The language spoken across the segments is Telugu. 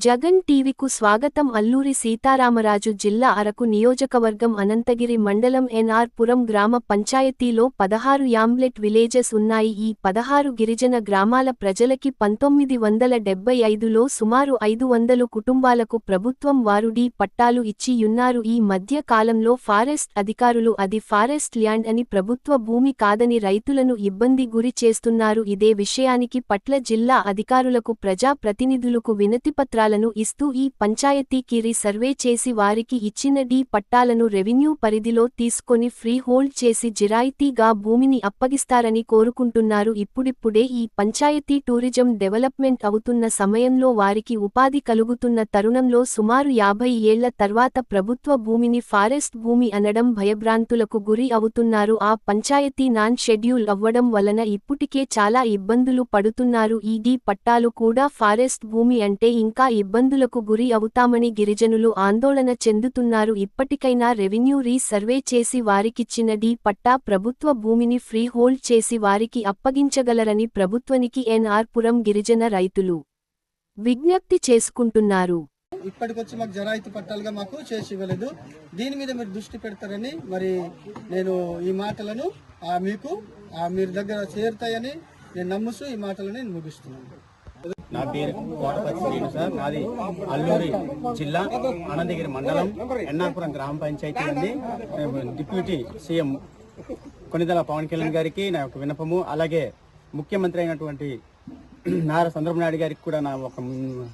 జగన్ టీవీకు స్వాగతం. అల్లూరి సీతారామరాజు జిల్లా అరకు నియోజకవర్గం అనంతగిరి మండలం ఎన్.ఆర్. పురం గ్రామ పంచాయతీలో 16 యాంబ్లెట్ విలేజెస్ ఉన్నాయి. ఈ 16 గిరిజన గ్రామాల ప్రజలకి 1975లో సుమారు 500 కుటుంబాలకు ప్రభుత్వం వారు డి పట్టాలు ఇచ్చియున్నారు. ఈ మధ్య కాలంలో ఫారెస్ట్ అధికారులు అది ఫారెస్ట్ ల్యాండ్ అని, ప్రభుత్వ భూమి కాదని రైతులను ఇబ్బంది గురి చేస్తున్నారు. ఇదే విషయానికి పట్ల జిల్లా అధికారులకు ప్రజా ప్రతినిధులకు వినతిపత్రాలను ఇస్తూ ఈ పంచాయతీకి రీ-సర్వే చేసి వారికి ఇచ్చిన డి పట్టాలను రెవెన్యూ పరిధిలో తీసుకొని ఫ్రీ హోల్డ్ చేసి జిరాయితీగా భూమిని అప్పగిస్తారని కోరుకుంటున్నారు. ఇప్పుడిప్పుడే ఈ పంచాయతీ టూరిజం డెవలప్మెంట్ అవుతున్న సమయంలో వారికి ఉపాధి కలుగుతున్న తరుణంలో సుమారు 50 ఏళ్ల తర్వాత ప్రభుత్వ భూమిని ఫారెస్ట్ భూమి అనడం భయభ్రాంతులకు గురి అవుతున్నారు. ఆ పంచాయతీ నాన్ షెడ్యూల్ అవ్వడం వలన ఇప్పటికే చాలా ఇబ్బందులు పడుతున్నారు. ఈ డి పట్టాలు కూడా ఫారెస్ట్ భూమి అంటే ఇంకా ఇబ్బందులకు గురి అవుతామని గిరిజనులు ఆందోళన చెందుతున్నారు. ఇప్పటికైనా రెవెన్యూ రీ-సర్వే చేసి వారికిచ్చిన డి పట్టా ప్రభుత్వ భూమిని ఫ్రీ హోల్డ్ చేసి వారికి అప్పగించగలరని ప్రభుత్వానికి ఎన్.ఆర్. పురం గిరిజన రైతులు విజ్ఞప్తి చేసుకుంటున్నారు. ఇప్పటికొచ్చి మాకు జరాయితీ పట్టాలుగా మాకు చేసి ఇవ్వలేదు. దీని మీద మీరు దృష్టి పెడతారని మరి నేను ఈ మాటలను మీకు మీరు దగ్గర చేరుతాయని నేను నమ్ముతూ ఈ మాటలను నేను ముగిస్తున్నాను. నా పేరు కోటపతి శ్రీను సార్. నాది అల్లూరి జిల్లా అనంతగిరి మండలం ఎన్నాపురం గ్రామ పంచాయతీ నుండి డిప్యూటీ సీఎం కొనిదెల పవన్ కళ్యాణ్ గారికి నా యొక్క విన్నపము, అలాగే ముఖ్యమంత్రి అయినటువంటి నారా చంద్రబాబు నాయుడు గారికి కూడా నా ఒక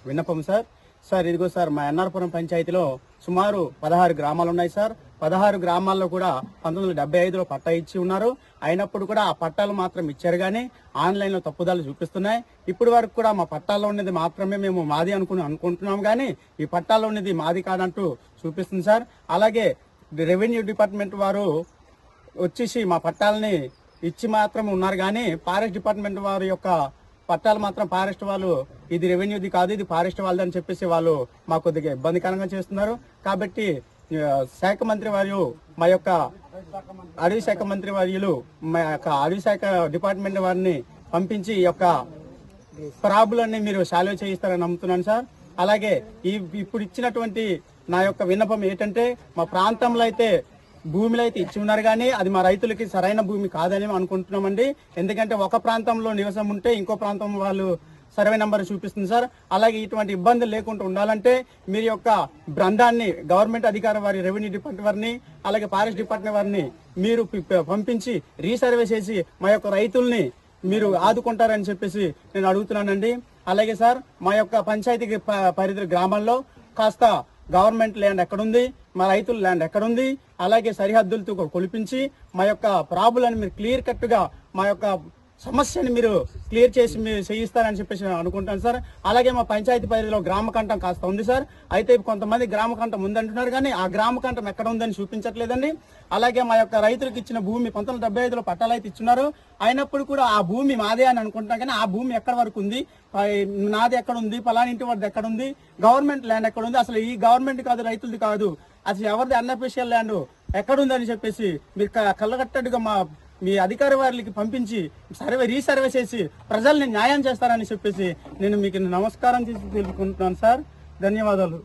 విన్నపము సార్ ఇదిగో సార్, మా ఎన్నాపురం పంచాయతీలో సుమారు 16 గ్రామాలు ఉన్నాయి సార్. 16 గ్రామాల్లో కూడా 1975లో పట్టా ఇచ్చి ఉన్నారు. అయినప్పుడు కూడా ఆ పట్టాలు మాత్రం ఇచ్చారు కానీ ఆన్లైన్లో తప్పుదాలు చూపిస్తున్నాయి. ఇప్పటి వరకు కూడా మా పట్టాల్లో ఉన్నది మాత్రమే మేము మాది అనుకుంటున్నాం కానీ ఈ పట్టాల్లో ఉన్నది మాది కాదంటూ చూపిస్తుంది సార్. అలాగే రెవెన్యూ డిపార్ట్మెంట్ వారు వచ్చేసి మా పట్టాలని ఇచ్చి మాత్రం ఉన్నారు కానీ ఫారెస్ట్ డిపార్ట్మెంట్ వారి యొక్క పట్టాలు మాత్రం ఫారెస్ట్ వాళ్ళు ఇది రెవెన్యూది కాదు, ఇది ఫారెస్ట్ వాళ్ళదని చెప్పేసి వాళ్ళు మాకు కొద్దిగా ఇబ్బందికరంగా చేస్తున్నారు. కాబట్టి శాఖ మంత్రి వారు మా యొక్క అడవి శాఖ మంత్రి వర్యులు మా యొక్క అడవి శాఖ డిపార్ట్మెంట్ వారిని పంపించి ఈ యొక్క ప్రాబ్లమ్ని మీరు సాల్వ్ చేయిస్తారని నమ్ముతున్నాను సార్. అలాగే ఇప్పుడు ఇచ్చినటువంటి నా యొక్క విన్నపం ఏంటంటే, మా ప్రాంతంలో అయితే భూమిలో అయితే ఇచ్చి ఉన్నారు కానీ అది మా రైతులకి సరైన భూమి కాదని అనుకుంటున్నామండి. ఎందుకంటే ఒక ప్రాంతంలో నివసం ఉంటే ఇంకో ప్రాంతం వాళ్ళు సర్వే నెంబర్ చూపిస్తుంది సార్. అలాగే ఇటువంటి ఇబ్బందులు లేకుండా ఉండాలంటే మీరు యొక్క బృందాన్ని గవర్నమెంట్ అధికారి వారి, రెవెన్యూ డిపార్ట్మెంట్ వారిని, అలాగే ఫారెస్ట్ డిపార్ట్మెంట్ వారిని మీరు పంపించి రీసర్వే చేసి మా యొక్క రైతుల్ని మీరు ఆదుకుంటారని చెప్పేసి నేను అడుగుతున్నానండి. అలాగే సార్, మా యొక్క పంచాయతీకి పరిధి గ్రామాల్లో కాస్త గవర్నమెంట్ ల్యాండ్ ఎక్కడుంది, మా రైతుల ల్యాండ్ ఎక్కడుంది, అలాగే సరిహద్దులతో కొలిపించి మా యొక్క ప్రాబ్లమ్ని మీరు క్లియర్ కట్గా మా యొక్క సమస్యని మీరు క్లియర్ చేసి మీరు చేయిస్తారని చెప్పేసి నేను అనుకుంటాను సార్. అలాగే మా పంచాయతీ పరిధిలో గ్రామకంఠం కాస్త ఉంది సార్. అయితే కొంతమంది గ్రామకంఠం ఉందంటున్నారు కానీ ఆ గ్రామకంఠం ఎక్కడ ఉందని చూపించట్లేదండి. అలాగే మా యొక్క రైతులకు ఇచ్చిన భూమి 1975లో పట్టాలు అయితే ఇచ్చున్నారు. అయినప్పుడు కూడా ఆ భూమి మాదే అని అనుకుంటున్నాం కానీ ఆ భూమి ఎక్కడ వరకు ఉంది, నాది ఎక్కడ ఉంది, ఫలాని ఇంటి వాడిది ఎక్కడ ఉంది, గవర్నమెంట్ ల్యాండ్ ఎక్కడ ఉంది, అసలు ఈ గవర్నమెంట్ కాదు, రైతులది కాదు, అసలు ఎవరిది అన్అఫీషియల్ ల్యాండ్ ఎక్కడుందని చెప్పేసి మీరు కళ్ళగట్టట్టుగా మీ అధికారి వారికి పంపించి రీసర్వే చేసి ప్రజల్ని న్యాయం చేస్తారని చెప్పేసి నేను మీకు నమస్కారం చేసి తెలుపుకుంటున్నాను సార్. ధన్యవాదాలు.